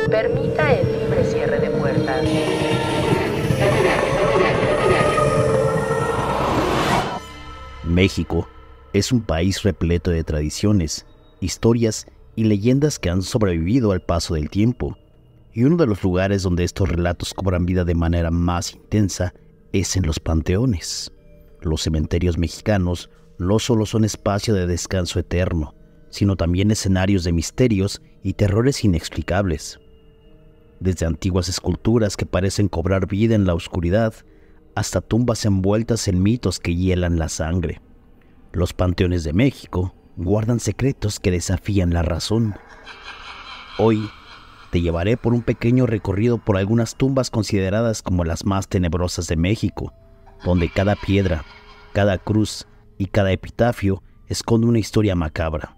Permita el libre cierre de puertas. México es un país repleto de tradiciones, historias y leyendas que han sobrevivido al paso del tiempo. Y uno de los lugares donde estos relatos cobran vida de manera más intensa es en los panteones. Los cementerios mexicanos no solo son espacio de descanso eterno, sino también escenarios de misterios y terrores inexplicables. Desde antiguas esculturas que parecen cobrar vida en la oscuridad, hasta tumbas envueltas en mitos que hielan la sangre. Los panteones de México guardan secretos que desafían la razón. Hoy te llevaré por un pequeño recorrido por algunas tumbas consideradas como las más tenebrosas de México, donde cada piedra, cada cruz y cada epitafio esconde una historia macabra.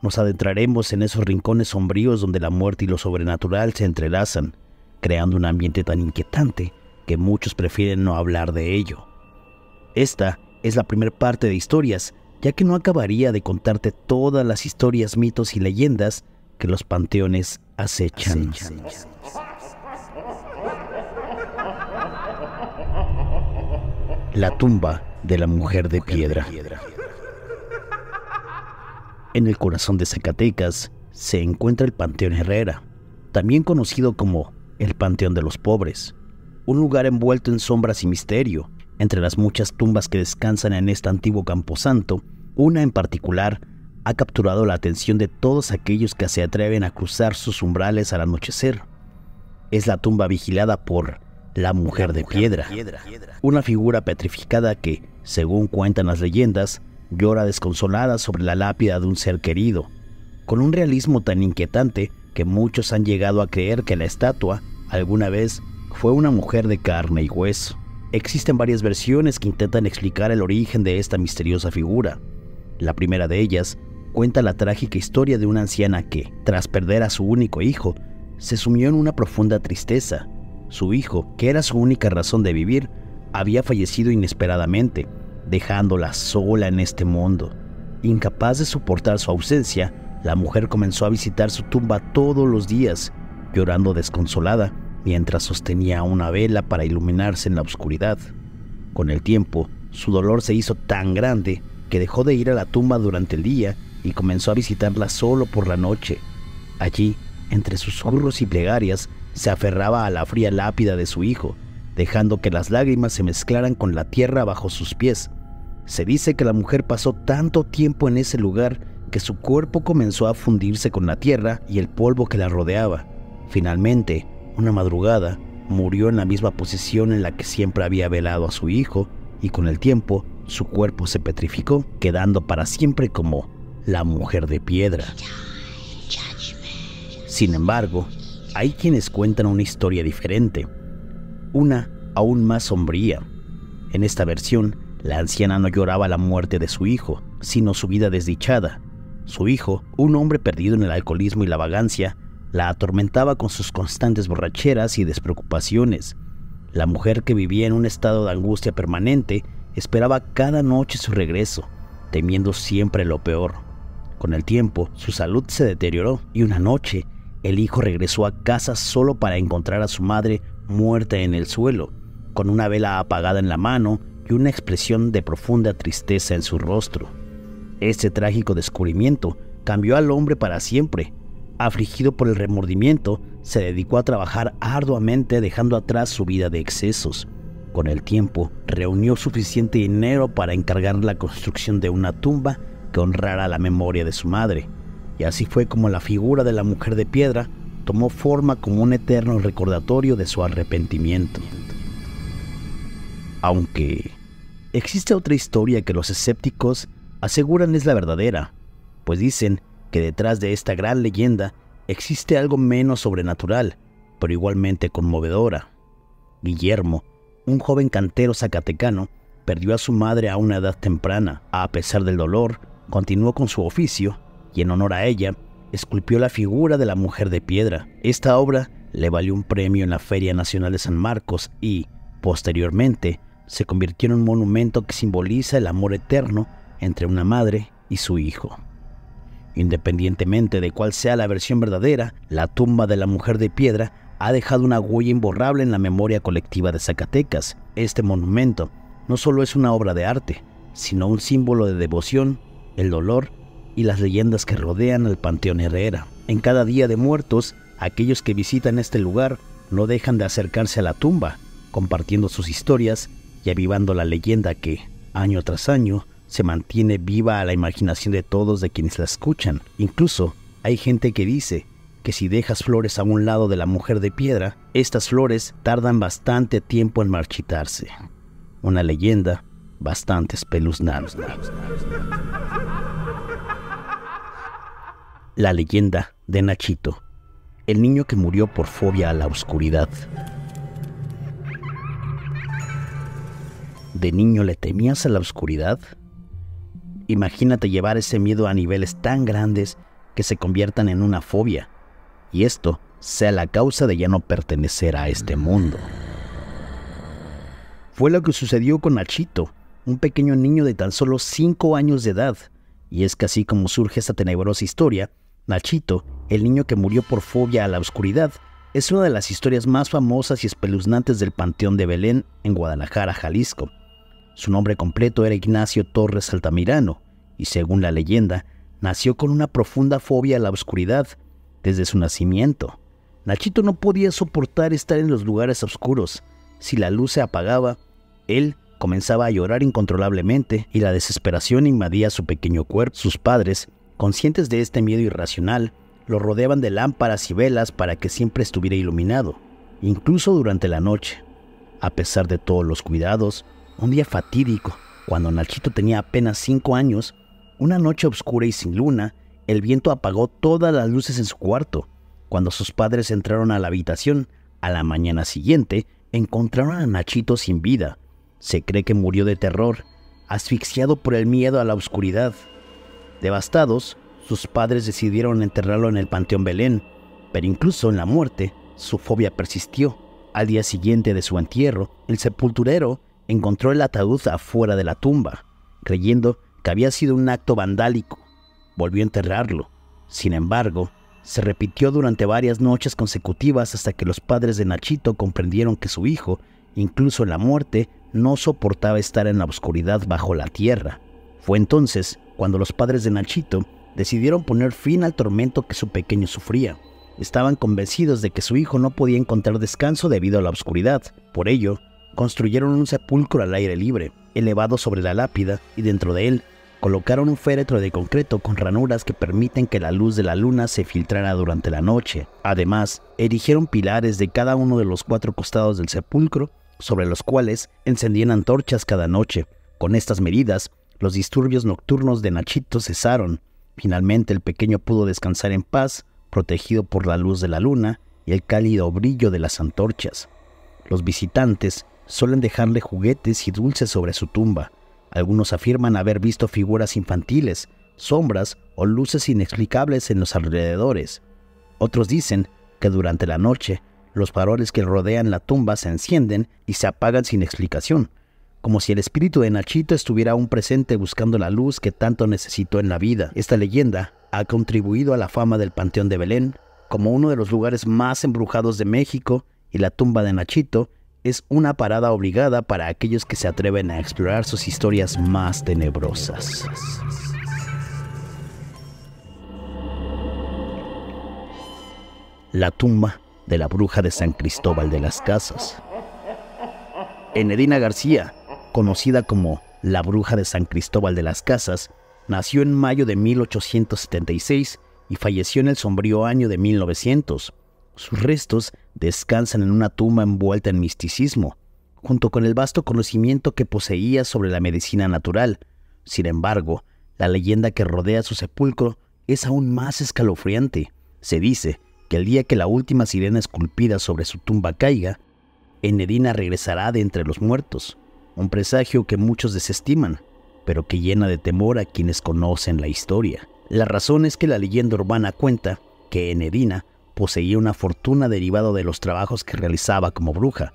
Nos adentraremos en esos rincones sombríos donde la muerte y lo sobrenatural se entrelazan, creando un ambiente tan inquietante que muchos prefieren no hablar de ello. Esta es la primera parte de historias, ya que no acabaría de contarte todas las historias, mitos y leyendas que los panteones acechan. La tumba de la mujer de piedra. En el corazón de Zacatecas se encuentra el Panteón Herrera, también conocido como el Panteón de los Pobres, un lugar envuelto en sombras y misterio. Entre las muchas tumbas que descansan en este antiguo camposanto, una en particular ha capturado la atención de todos aquellos que se atreven a cruzar sus umbrales al anochecer. Es la tumba vigilada por la mujer de piedra, una figura petrificada que, según cuentan las leyendas, llora desconsolada sobre la lápida de un ser querido, con un realismo tan inquietante que muchos han llegado a creer que la estatua alguna vez fue una mujer de carne y hueso. Existen varias versiones que intentan explicar el origen de esta misteriosa figura. La primera de ellas cuenta la trágica historia de una anciana que, tras perder a su único hijo, se sumió en una profunda tristeza. Su hijo, que era su única razón de vivir, había fallecido inesperadamente, dejándola sola en este mundo. Incapaz de soportar su ausencia, la mujer comenzó a visitar su tumba todos los días, llorando desconsolada mientras sostenía una vela para iluminarse en la oscuridad. Con el tiempo, su dolor se hizo tan grande que dejó de ir a la tumba durante el día y comenzó a visitarla solo por la noche. Allí, entre susurros y plegarias, se aferraba a la fría lápida de su hijo, dejando que las lágrimas se mezclaran con la tierra bajo sus pies. Se dice que la mujer pasó tanto tiempo en ese lugar que su cuerpo comenzó a fundirse con la tierra y el polvo que la rodeaba. Finalmente, una madrugada, murió en la misma posición en la que siempre había velado a su hijo, y con el tiempo su cuerpo se petrificó, quedando para siempre como la mujer de piedra. Sin embargo, hay quienes cuentan una historia diferente, una aún más sombría. En esta versión, la anciana no lloraba la muerte de su hijo, sino su vida desdichada. Su hijo, un hombre perdido en el alcoholismo y la vagancia, la atormentaba con sus constantes borracheras y despreocupaciones. La mujer, que vivía en un estado de angustia permanente, esperaba cada noche su regreso, temiendo siempre lo peor. Con el tiempo, su salud se deterioró y una noche, el hijo regresó a casa solo para encontrar a su madre muerta en el suelo, con una vela apagada en la mano y una expresión de profunda tristeza en su rostro. Este trágico descubrimiento cambió al hombre para siempre. Afligido por el remordimiento, se dedicó a trabajar arduamente, dejando atrás su vida de excesos. Con el tiempo, reunió suficiente dinero para encargar la construcción de una tumba que honrara la memoria de su madre. Y así fue como la figura de la mujer de piedra tomó forma como un eterno recordatorio de su arrepentimiento. Aunque existe otra historia que los escépticos aseguran es la verdadera, pues dicen que detrás de esta gran leyenda existe algo menos sobrenatural, pero igualmente conmovedora. Guillermo, un joven cantero zacatecano, perdió a su madre a una edad temprana. A pesar del dolor, continuó con su oficio y, en honor a ella, esculpió la figura de la mujer de piedra. Esta obra le valió un premio en la Feria Nacional de San Marcos y, posteriormente, se convirtió en un monumento que simboliza el amor eterno entre una madre y su hijo. Independientemente de cuál sea la versión verdadera, la tumba de la mujer de piedra ha dejado una huella imborrable en la memoria colectiva de Zacatecas. Este monumento no solo es una obra de arte, sino un símbolo de devoción, el dolor y las leyendas que rodean al Panteón Herrera. En cada Día de Muertos, aquellos que visitan este lugar no dejan de acercarse a la tumba, compartiendo sus historias y avivando la leyenda que, año tras año, se mantiene viva a la imaginación de todos de quienes la escuchan. Incluso hay gente que dice que si dejas flores a un lado de la mujer de piedra, estas flores tardan bastante tiempo en marchitarse. Una leyenda bastante espeluznante. La leyenda de Nachito, el niño que murió por fobia a la oscuridad. ¿De niño le temías a la oscuridad? Imagínate llevar ese miedo a niveles tan grandes que se conviertan en una fobia, y esto sea la causa de ya no pertenecer a este mundo. Fue lo que sucedió con Nachito, un pequeño niño de tan solo 5 años de edad, y es que así como surge esta tenebrosa historia, Nachito, el niño que murió por fobia a la oscuridad, es una de las historias más famosas y espeluznantes del Panteón de Belén en Guadalajara, Jalisco. Su nombre completo era Ignacio Torres Altamirano, y según la leyenda, nació con una profunda fobia a la oscuridad desde su nacimiento. Nachito no podía soportar estar en los lugares oscuros. Si la luz se apagaba, él comenzaba a llorar incontrolablemente y la desesperación invadía su pequeño cuerpo. Sus padres, conscientes de este miedo irracional, lo rodeaban de lámparas y velas para que siempre estuviera iluminado, incluso durante la noche. A pesar de todos los cuidados, un día fatídico, cuando Nachito tenía apenas 5 años, una noche oscura y sin luna, el viento apagó todas las luces en su cuarto. Cuando sus padres entraron a la habitación, a la mañana siguiente, encontraron a Nachito sin vida. Se cree que murió de terror, asfixiado por el miedo a la oscuridad. Devastados, sus padres decidieron enterrarlo en el Panteón Belén, pero incluso en la muerte, su fobia persistió. Al día siguiente de su entierro, el sepulturero encontró el ataúd afuera de la tumba, creyendo que había sido un acto vandálico. Volvió a enterrarlo. Sin embargo, se repitió durante varias noches consecutivas hasta que los padres de Nachito comprendieron que su hijo, incluso en la muerte, no soportaba estar en la oscuridad bajo la tierra. Fue entonces cuando los padres de Nachito decidieron poner fin al tormento que su pequeño sufría. Estaban convencidos de que su hijo no podía encontrar descanso debido a la oscuridad. Por ello, construyeron un sepulcro al aire libre, elevado sobre la lápida, y dentro de él colocaron un féretro de concreto con ranuras que permiten que la luz de la luna se filtrara durante la noche. Además, erigieron pilares de cada uno de los 4 costados del sepulcro, sobre los cuales encendían antorchas cada noche. Con estas medidas, los disturbios nocturnos de Nachito cesaron. Finalmente el pequeño pudo descansar en paz, protegido por la luz de la luna y el cálido brillo de las antorchas. Los visitantes suelen dejarle juguetes y dulces sobre su tumba. Algunos afirman haber visto figuras infantiles, sombras o luces inexplicables en los alrededores. Otros dicen que durante la noche los faroles que rodean la tumba se encienden y se apagan sin explicación, como si el espíritu de Nachito estuviera aún presente buscando la luz que tanto necesitó en la vida. Esta leyenda ha contribuido a la fama del Panteón de Belén como uno de los lugares más embrujados de México, y la tumba de Nachito es una parada obligada para aquellos que se atreven a explorar sus historias más tenebrosas. La tumba de la bruja de San Cristóbal de las Casas. Enedina García, conocida como la bruja de San Cristóbal de las Casas, nació en mayo de 1876 y falleció en el sombrío año de 1900. Sus restos descansan en una tumba envuelta en misticismo, junto con el vasto conocimiento que poseía sobre la medicina natural. Sin embargo, la leyenda que rodea su sepulcro es aún más escalofriante. Se dice que el día que la última sirena esculpida sobre su tumba caiga, Enedina regresará de entre los muertos, un presagio que muchos desestiman, pero que llena de temor a quienes conocen la historia. La razón es que la leyenda urbana cuenta que Enedina poseía una fortuna derivada de los trabajos que realizaba como bruja,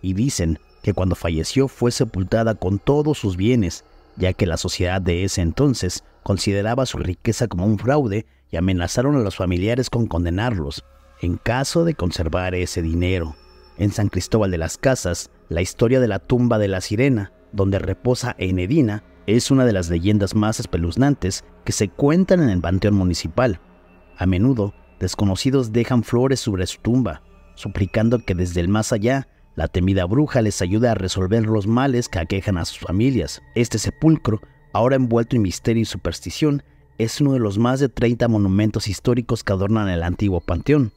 y dicen que cuando falleció fue sepultada con todos sus bienes, ya que la sociedad de ese entonces consideraba su riqueza como un fraude y amenazaron a los familiares con condenarlos en caso de conservar ese dinero. En San Cristóbal de las Casas, la historia de la tumba de la sirena, donde reposa Enedina, es una de las leyendas más espeluznantes que se cuentan en el panteón municipal. A menudo, desconocidos dejan flores sobre su tumba, suplicando que desde el más allá, la temida bruja les ayude a resolver los males que aquejan a sus familias. Este sepulcro, ahora envuelto en misterio y superstición, es uno de los más de 30 monumentos históricos que adornan el antiguo panteón.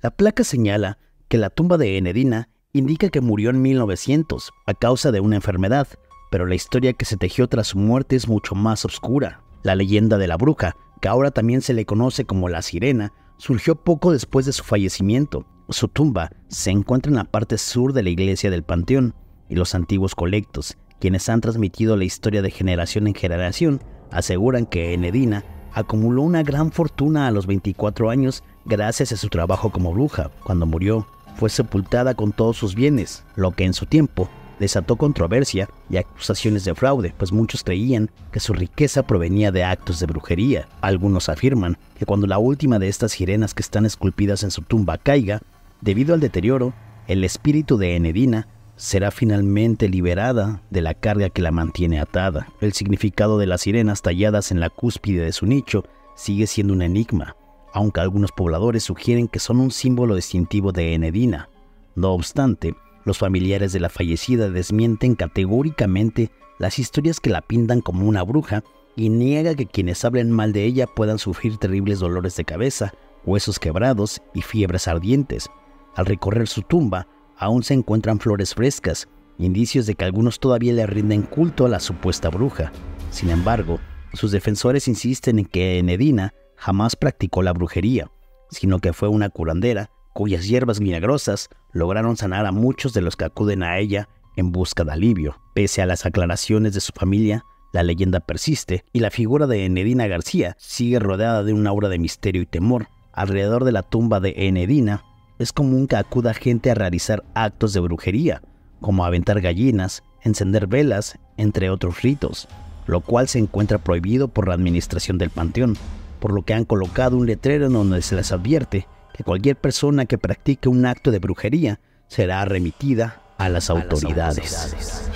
La placa señala que la tumba de Enedina indica que murió en 1900 a causa de una enfermedad, pero la historia que se tejió tras su muerte es mucho más oscura. La leyenda de la bruja, que ahora también se le conoce como la sirena, surgió poco después de su fallecimiento. Su tumba se encuentra en la parte sur de la iglesia del panteón, y los antiguos colectos, quienes han transmitido la historia de generación en generación, aseguran que Enedina acumuló una gran fortuna a los 24 años gracias a su trabajo como bruja. Cuando murió, fue sepultada con todos sus bienes, lo que en su tiempo desató controversia y acusaciones de fraude, pues muchos creían que su riqueza provenía de actos de brujería. Algunos afirman que cuando la última de estas sirenas que están esculpidas en su tumba caiga, debido al deterioro, el espíritu de Enedina será finalmente liberada de la carga que la mantiene atada. El significado de las sirenas talladas en la cúspide de su nicho sigue siendo un enigma, aunque algunos pobladores sugieren que son un símbolo distintivo de Enedina. No obstante, los familiares de la fallecida desmienten categóricamente las historias que la pintan como una bruja y niega que quienes hablen mal de ella puedan sufrir terribles dolores de cabeza, huesos quebrados y fiebres ardientes. Al recorrer su tumba, aún se encuentran flores frescas, indicios de que algunos todavía le rinden culto a la supuesta bruja. Sin embargo, sus defensores insisten en que Enedina jamás practicó la brujería, sino que fue una curandera cuyas hierbas milagrosas lograron sanar a muchos de los que acuden a ella en busca de alivio. Pese a las aclaraciones de su familia, la leyenda persiste y la figura de Enedina García sigue rodeada de un aura de misterio y temor. Alrededor de la tumba de Enedina es común que acuda gente a realizar actos de brujería, como aventar gallinas, encender velas, entre otros ritos, lo cual se encuentra prohibido por la administración del panteón, por lo que han colocado un letrero en donde se les advierte que cualquier persona que practique un acto de brujería será remitida a las autoridades.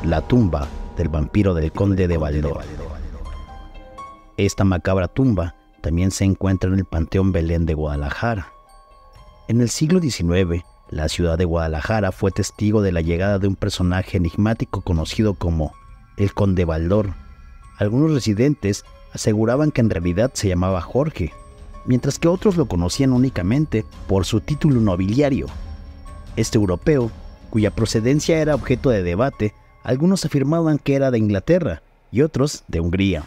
La tumba del vampiro del conde de Baldor. Esta macabra tumba también se encuentra en el Panteón Belén de Guadalajara. En el siglo XIX, la ciudad de Guadalajara fue testigo de la llegada de un personaje enigmático conocido como el Conde Baldor. Algunos residentes aseguraban que en realidad se llamaba Jorge, mientras que otros lo conocían únicamente por su título nobiliario. Este europeo, cuya procedencia era objeto de debate, algunos afirmaban que era de Inglaterra y otros de Hungría.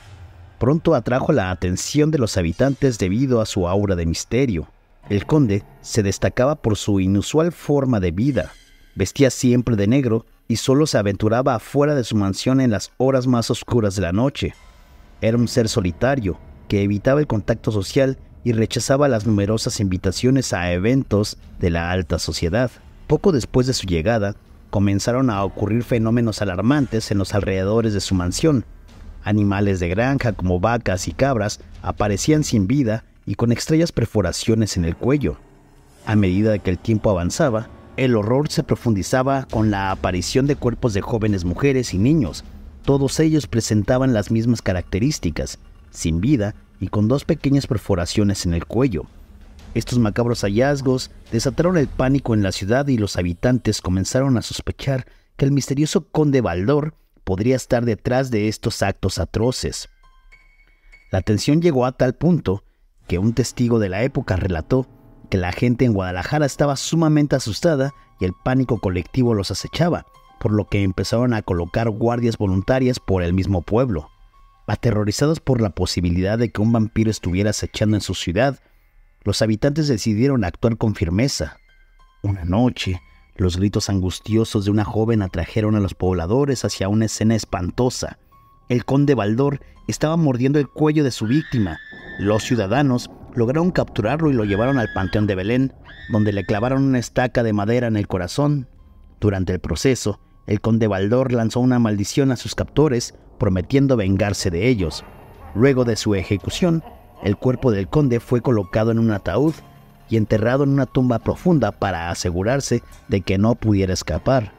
Pronto atrajo la atención de los habitantes debido a su aura de misterio. El conde se destacaba por su inusual forma de vida. Vestía siempre de negro y solo se aventuraba afuera de su mansión en las horas más oscuras de la noche. Era un ser solitario que evitaba el contacto social y rechazaba las numerosas invitaciones a eventos de la alta sociedad. Poco después de su llegada, comenzaron a ocurrir fenómenos alarmantes en los alrededores de su mansión. Animales de granja como vacas y cabras aparecían sin vida y con extrañas perforaciones en el cuello. A medida que el tiempo avanzaba, el horror se profundizaba con la aparición de cuerpos de jóvenes mujeres y niños. Todos ellos presentaban las mismas características, sin vida y con 2 pequeñas perforaciones en el cuello. Estos macabros hallazgos desataron el pánico en la ciudad y los habitantes comenzaron a sospechar que el misterioso conde Baldor podría estar detrás de estos actos atroces. La tensión llegó a tal punto que un testigo de la época relató que la gente en Guadalajara estaba sumamente asustada y el pánico colectivo los acechaba, por lo que empezaron a colocar guardias voluntarias por el mismo pueblo. Aterrorizados por la posibilidad de que un vampiro estuviera acechando en su ciudad, los habitantes decidieron actuar con firmeza. Una noche, los gritos angustiosos de una joven atrajeron a los pobladores hacia una escena espantosa. El conde Baldor estaba mordiendo el cuello de su víctima. Los ciudadanos lograron capturarlo y lo llevaron al Panteón de Belén, donde le clavaron una estaca de madera en el corazón. Durante el proceso, el conde Baldor lanzó una maldición a sus captores, prometiendo vengarse de ellos. Luego de su ejecución, el cuerpo del conde fue colocado en un ataúd y enterrado en una tumba profunda para asegurarse de que no pudiera escapar.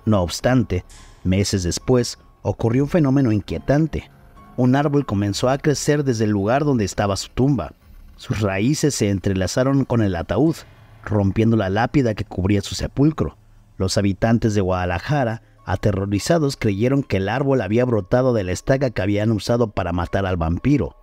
No obstante, meses después, ocurrió un fenómeno inquietante. Un árbol comenzó a crecer desde el lugar donde estaba su tumba. Sus raíces se entrelazaron con el ataúd, rompiendo la lápida que cubría su sepulcro. Los habitantes de Guadalajara, aterrorizados, creyeron que el árbol había brotado de la estaca que habían usado para matar al vampiro.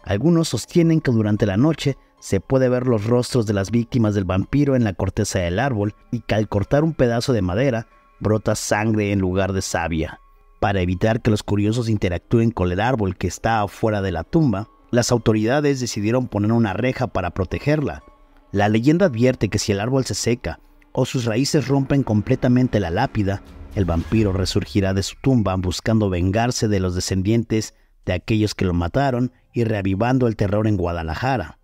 Algunos sostienen que durante la noche se puede ver los rostros de las víctimas del vampiro en la corteza del árbol y que al cortar un pedazo de madera brota sangre en lugar de savia. Para evitar que los curiosos interactúen con el árbol que está afuera de la tumba, las autoridades decidieron poner una reja para protegerla. La leyenda advierte que si el árbol se seca o sus raíces rompen completamente la lápida, el vampiro resurgirá de su tumba buscando vengarse de los descendientes de aquellos que lo mataron y reavivando el terror en Guadalajara.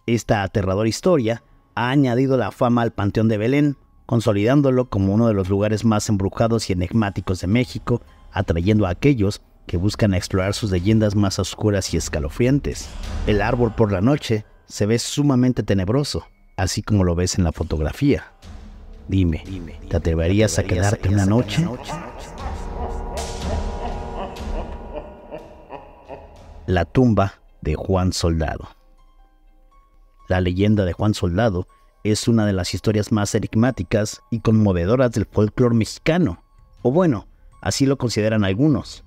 Esta aterradora historia ha añadido la fama al Panteón de Belén, consolidándolo como uno de los lugares más embrujados y enigmáticos de México, atrayendo a aquellos que buscan explorar sus leyendas más oscuras y escalofriantes. El árbol por la noche se ve sumamente tenebroso, así como lo ves en la fotografía. Dime, ¿te atreverías a quedarte una noche? La tumba de Juan Soldado. La leyenda de Juan Soldado es una de las historias más enigmáticas y conmovedoras del folclore mexicano, o bueno, así lo consideran algunos.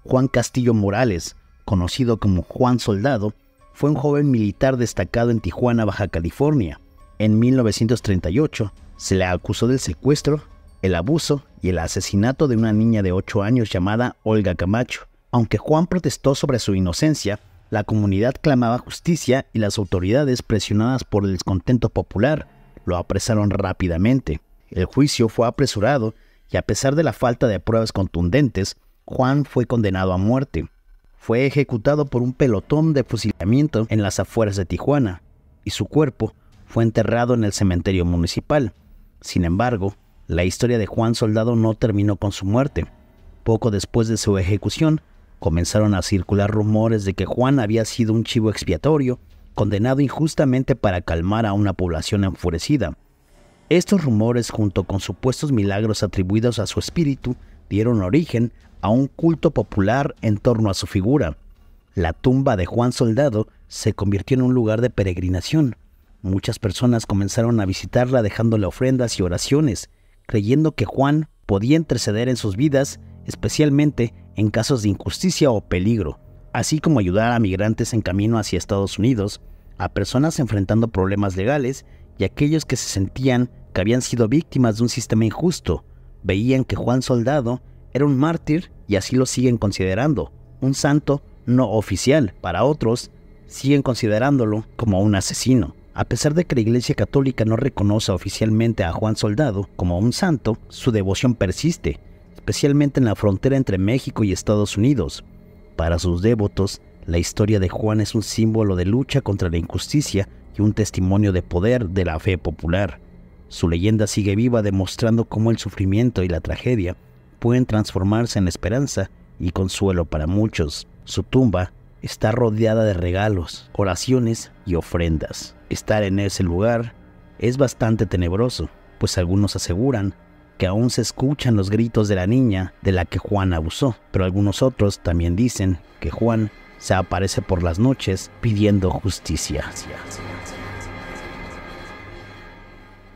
Juan Castillo Morales, conocido como Juan Soldado, fue un joven militar destacado en Tijuana, Baja California. En 1938 se le acusó del secuestro, el abuso y el asesinato de una niña de 8 años llamada Olga Camacho. Aunque Juan protestó sobre su inocencia, la comunidad clamaba justicia y las autoridades, presionadas por el descontento popular, lo apresaron rápidamente. El juicio fue apresurado y a pesar de la falta de pruebas contundentes, Juan fue condenado a muerte. Fue ejecutado por un pelotón de fusilamiento en las afueras de Tijuana y su cuerpo fue enterrado en el cementerio municipal. Sin embargo, la historia de Juan Soldado no terminó con su muerte. Poco después de su ejecución, comenzaron a circular rumores de que Juan había sido un chivo expiatorio, condenado injustamente para calmar a una población enfurecida. Estos rumores, junto con supuestos milagros atribuidos a su espíritu, dieron origen a un culto popular en torno a su figura. La tumba de Juan Soldado se convirtió en un lugar de peregrinación. Muchas personas comenzaron a visitarla dejándole ofrendas y oraciones, creyendo que Juan podía interceder en sus vidas, especialmente en casos de injusticia o peligro, así como ayudar a migrantes en camino hacia Estados Unidos, a personas enfrentando problemas legales y a aquellos que se sentían que habían sido víctimas de un sistema injusto. Veían que Juan Soldado era un mártir y así lo siguen considerando, un santo no oficial. Para otros, siguen considerándolo como un asesino. A pesar de que la Iglesia Católica no reconoce oficialmente a Juan Soldado como un santo, su devoción persiste, especialmente en la frontera entre México y Estados Unidos. Para sus devotos, la historia de Juan es un símbolo de lucha contra la injusticia y un testimonio de poder de la fe popular. Su leyenda sigue viva, demostrando cómo el sufrimiento y la tragedia pueden transformarse en esperanza y consuelo para muchos. Su tumba está rodeada de regalos, oraciones y ofrendas. Estar en ese lugar es bastante tenebroso, pues algunos aseguran que aún se escuchan los gritos de la niña de la que Juan abusó, pero algunos otros también dicen que Juan se aparece por las noches pidiendo justicia.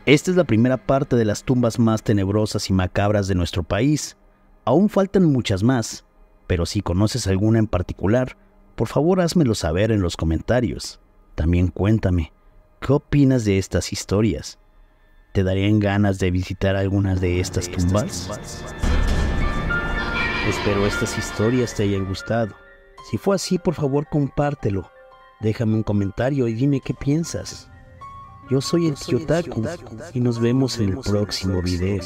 Esta es la primera parte de las tumbas más tenebrosas y macabras de nuestro país. Aún faltan muchas más, pero si conoces alguna en particular, por favor házmelo saber en los comentarios. También cuéntame, ¿qué opinas de estas historias? ¿Te darían ganas de visitar algunas de estas tumbas? Espero estas historias te hayan gustado. Si fue así, por favor compártelo. Déjame un comentario y dime qué piensas. Yo soy el Tío Taku y nos vemos en el próximo video.